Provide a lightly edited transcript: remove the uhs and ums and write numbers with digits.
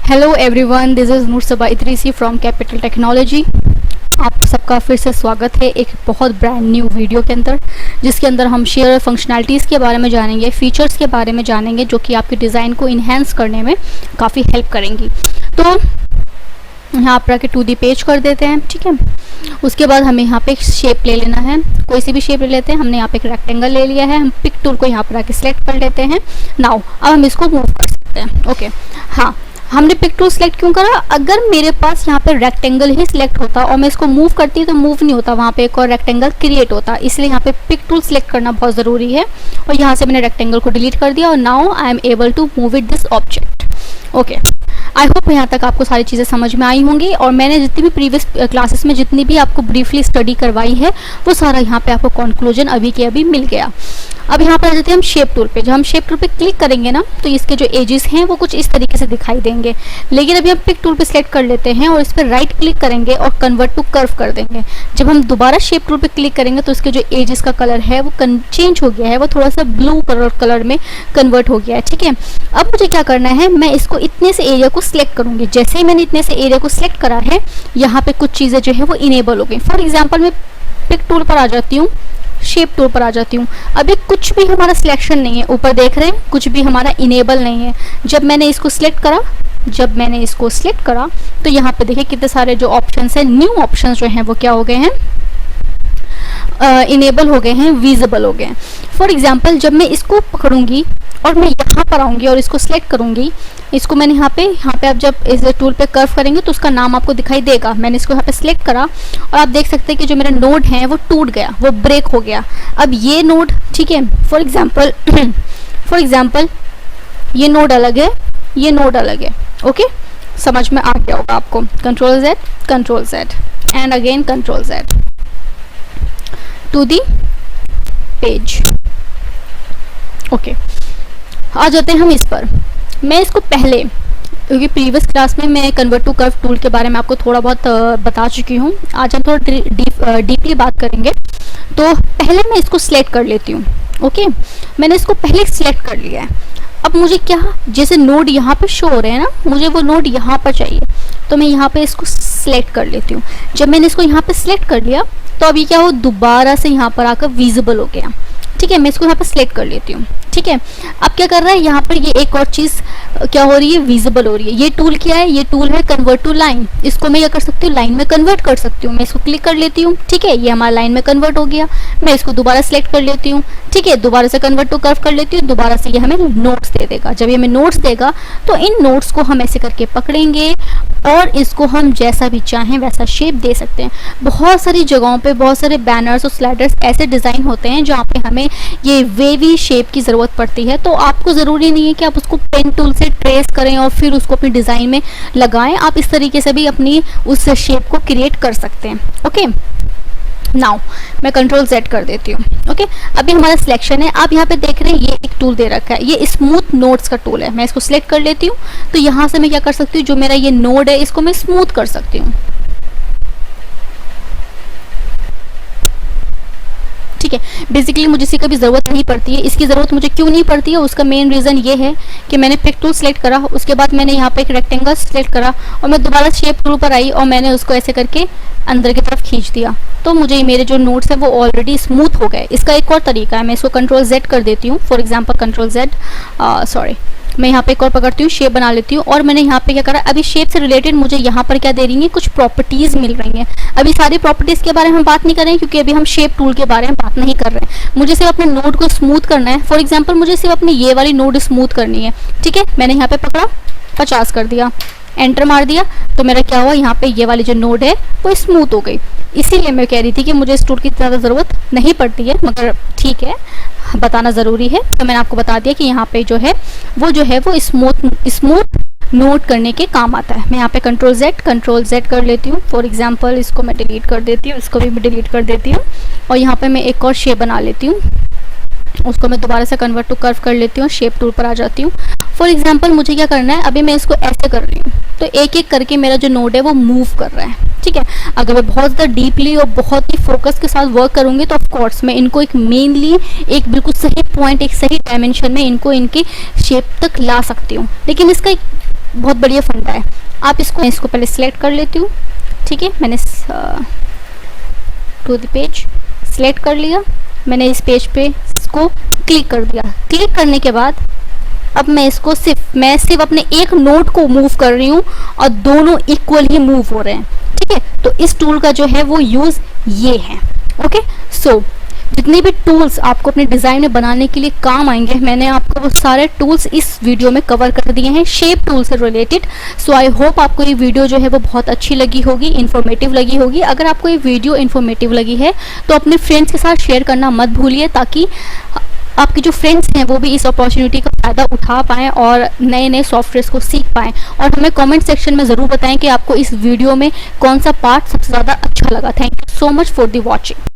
Hello everyone, this is Noor Saba Idrisi from capital technology. आप सबका फिर से स्वागत है एक बहुत ब्रांड न्यू वीडियो के अंदर, जिसके अंदर हम शेयर फंक्शनैलिटीज़ के बारे में जानेंगे, फीचर्स के बारे में जानेंगे, जो कि आपके डिज़ाइन को इन्हेंस करने में काफ़ी हेल्प करेंगी। तो यहाँ पर आके 2D पेज कर देते हैं, ठीक है। उसके बाद हमें यहाँ पे एक शेप ले लेना है, कोई सी भी शेप ले लेते हैं। हमने यहाँ पे एक रेक्टेंगल ले लिया है, हम पिक टूल को यहाँ पर आके सिलेक्ट कर लेते हैं। नाउ अब हम इसको मूव कर सकते हैं। ओके, हाँ, हमने पिक टूल सेलेक्ट क्यों करा? अगर मेरे पास यहाँ पे रेक्टेंगल ही सिलेक्ट होता और मैं इसको मूव करती तो मूव नहीं होता, वहाँ पे एक और रेक्टेंगल क्रिएट होता। इसलिए यहाँ पे पिक टूल सेलेक्ट करना बहुत ज़रूरी है। और यहाँ से मैंने रेक्टेंगल को डिलीट कर दिया और now I am able to move it this object. Okay, I hope यहाँ तक आपको सारी चीज़ें समझ में आई होंगी। और मैंने जितनी भी प्रीवियस क्लासेस में जितनी भी आपको ब्रीफली स्टडी करवाई है, वो सारा यहाँ पे आपको कंक्लूजन अभी के अभी मिल गया। अब यहाँ पर आ जाते हैं हम शेप टूल पे। जब हम शेप टूल पे क्लिक करेंगे ना, तो इसके जो एजेस हैं वो कुछ इस तरीके से दिखाई देंगे। लेकिन अभी हम पिक टूल पे सिलेक्ट कर लेते हैं और इस पर राइट क्लिक करेंगे और कन्वर्ट टू कर्व कर देंगे। जब हम दोबारा शेप टूल पे क्लिक करेंगे तो इसके जो एजेस का कलर है वो चेंज हो गया है, वो थोड़ा सा ब्लू कलर में कन्वर्ट हो गया है, ठीक है। अब मुझे क्या करना है, मैं इसको इतने से एरिया को सिलेक्ट करूंगी। जैसे ही मैंने इतने से एरिया को सिलेक्ट करा है, यहाँ पे कुछ चीज़ें जो है वो इनेबल हो गई। फॉर एग्जाम्पल मैं पिक टूल पर आ जाती हूँ, शेप टूल पर आ जाती हूँ। अभी कुछ भी हमारा सिलेक्शन नहीं है, ऊपर देख रहे हैं कुछ भी हमारा इनेबल नहीं है। जब मैंने इसको सिलेक्ट करा तो यहाँ पे देखिए कितने सारे जो ऑप्शंस हैं, न्यू ऑप्शंस जो हैं वो क्या हो गए हैं, इनेबल हो गए हैं, विजिबल हो गए हैं। फॉर एग्जाम्पल जब मैं इसको पकड़ूंगी और मैं यहाँ पर आऊँगी और इसको सिलेक्ट करूँगी, इसको मैंने यहाँ पे आप जब इस टूल पे कर्व करेंगे तो उसका नाम आपको दिखाई देगा। मैंने इसको यहाँ पे सिलेक्ट करा और आप देख सकते हैं कि जो मेरा नोड है वो टूट गया, वो ब्रेक हो गया। अब ये नोड, ठीक है, फॉर एग्जाम्पल ये नोड अलग है, ये नोड अलग है। ओके, समझ में आ गया होगा आपको। Control Z and again control Z to the page. Okay, आ जाते हैं हम इस पर। मैं इसको पहले, क्योंकि प्रीवियस क्लास में मैं कन्वर्ट टू कर्व टूल के बारे में आपको थोड़ा बहुत बता चुकी हूँ, आज हम थोड़ा डीपली बात करेंगे। तो पहले मैं इसको सिलेक्ट कर लेती हूँ। ओके, मैंने इसको पहले सिलेक्ट कर लिया है। अब मुझे क्या, जैसे नोड यहाँ पे शो हो रहे हैं ना, मुझे वो नोड यहाँ पर चाहिए, तो मैं यहाँ पे इसको सिलेक्ट कर लेती हूँ। जब मैंने इसको यहाँ पे सिलेक्ट कर लिया तो अभी क्या हो, दोबारा से यहाँ पर आकर विजिबल हो गया, ठीक है। मैं इसको यहाँ पर सिलेक्ट कर लेती हूँ, ठीक है। अब क्या कर रहा है, यहाँ पर ये एक और चीज़ क्या हो रही है, विजिबल हो रही है। ये टूल क्या है, ये टूल है कन्वर्ट टू लाइन। इसको मैं क्या कर सकती हूँ, लाइन में कन्वर्ट कर सकती हूँ। मैं इसको क्लिक कर लेती हूँ, ठीक है, ये हमारा लाइन में कन्वर्ट हो गया। मैं इसको दोबारा सिलेक्ट कर लेती हूँ, ठीक है, दोबारा से कन्वर्ट टू कर्व कर लेती हूँ। दोबारा से ये हमें नोट्स दे देगा। जब ये हमें नोट्स देगा तो इन नोट्स को हम ऐसे करके पकड़ेंगे और इसको हम जैसा भी चाहें वैसा शेप दे सकते हैं। बहुत सारी जगहों पे बहुत सारे बैनर्स और स्लाइडर्स ऐसे डिज़ाइन होते हैं जहाँ पे हमें ये वेवी शेप की ज़रूरत पड़ती है। तो आपको ज़रूरी नहीं है कि आप उसको पेन टूल से ट्रेस करें और फिर उसको अपनी डिज़ाइन में लगाएं। आप इस तरीके से भी अपनी उस शेप को क्रिएट कर सकते हैं। ओके, नाउ मैं कंट्रोल Z कर देती हूँ। ओके, अभी हमारा सिलेक्शन है। आप यहाँ पे देख रहे हैं ये एक टूल दे रखा है, ये स्मूथ नोड्स का टूल है। मैं इसको सिलेक्ट कर लेती हूँ तो यहाँ से मैं क्या कर सकती हूँ, जो मेरा ये नोड है इसको मैं स्मूथ कर सकती हूँ, ठीक है। बेसिकली मुझे इसकी कभी ज़रूरत नहीं पड़ती है। इसकी ज़रूरत मुझे क्यों नहीं पड़ती है, उसका मेन रीज़न ये है कि मैंने पिक टूल सेलेक्ट करा, उसके बाद मैंने यहाँ पे एक रेक्टेंगल सेलेक्ट करा और मैं दोबारा शेप टूल पर आई और मैंने उसको ऐसे करके अंदर की तरफ खींच दिया, तो मुझे मेरे जो नोट्स हैं वो ऑलरेडी स्मूथ हो गए। इसका एक और तरीका है, मैं इसको कंट्रोल Z कर देती हूँ। फॉर एग्जाम्पल कंट्रोल Z, मैं यहाँ पे एक और पकड़ती हूँ, शेप बना लेती हूँ और मैंने यहाँ पे क्या करा, अभी शेप से रिलेटेड मुझे यहाँ पर क्या दे रही है, कुछ प्रॉपर्टीज़ मिल रही हैं। अभी सारी प्रॉपर्टीज़ के बारे में हम बात नहीं कर रहे हैं, क्योंकि अभी हम शेप टूल के बारे में बात नहीं कर रहे हैं। मुझे सिर्फ अपने नोड को स्मूथ करना है। फॉर एग्जाम्पल मुझे सिर्फ अपनी ये वाली नोड स्मूथ करनी है, ठीक है। मैंने यहाँ पे पकड़ा, 50 कर दिया, एंटर मार दिया, तो मेरा क्या हुआ, यहाँ पे ये वाली जो नोड है वो स्मूथ हो गई। इसीलिए मैं कह रही थी कि मुझे इस टूल की ज़्यादा ज़रूरत नहीं पड़ती है, मगर ठीक है, बताना ज़रूरी है। तो मैंने आपको बता दिया कि यहाँ पे जो है वो स्मूथ नोट करने के काम आता है। मैं यहाँ पे कंट्रोल Z कर लेती हूँ। फॉर एग्जांपल इसको मैं डिलीट कर देती हूँ, इसको भी मैं डिलीट कर देती हूँ और यहाँ पे मैं एक और शेप बना लेती हूँ। उसको मैं दोबारा से कन्वर्ट टू कर्व कर लेती हूँ, शेप टूल पर आ जाती हूँ। फॉर एग्जांपल मुझे क्या करना है, अभी मैं इसको ऐसे कर रही हूँ तो एक एक करके मेरा जो नोड है वो मूव कर रहा है, ठीक है। अगर मैं बहुत ज़्यादा डीपली और बहुत ही फोकस के साथ वर्क करूँगी तो ऑफ कोर्स मैं इनको एक मेनली एक बिल्कुल सही पॉइंट, एक सही डायमेंशन में इनको इनके शेप तक ला सकती हूँ। लेकिन इसका बहुत बढ़िया फंडा है। आप इसको पहले सिलेक्ट कर लेती हूँ, ठीक है। मैंने टू द पेज सिलेक्ट कर लिया, मैंने इस पेज पे इसको क्लिक कर दिया। क्लिक करने के बाद अब मैं सिर्फ अपने एक नोड को मूव कर रही हूँ और दोनों इक्वल ही मूव हो रहे हैं, ठीक है। तो इस टूल का जो है वो यूज ये है। ओके, सो जितने भी टूल्स आपको अपने डिज़ाइन में बनाने के लिए काम आएंगे, मैंने आपको वो सारे टूल्स इस वीडियो में कवर कर दिए हैं, शेप टूल से रिलेटेड। सो आई होप आपको ये वीडियो जो है वो बहुत अच्छी लगी होगी, इन्फॉर्मेटिव लगी होगी। अगर आपको ये वीडियो इन्फॉर्मेटिव लगी है तो अपने फ्रेंड्स के साथ शेयर करना मत भूलिए, ताकि आपके जो फ्रेंड्स हैं वो भी इस अपॉर्चुनिटी का फ़ायदा उठा पाएँ और नए नए सॉफ्टवेयर्स को सीख पाएँ। और हमें कमेंट सेक्शन में ज़रूर बताएं कि आपको इस वीडियो में कौन सा पार्ट सबसे ज़्यादा अच्छा लगा। Thank you so much for the watching.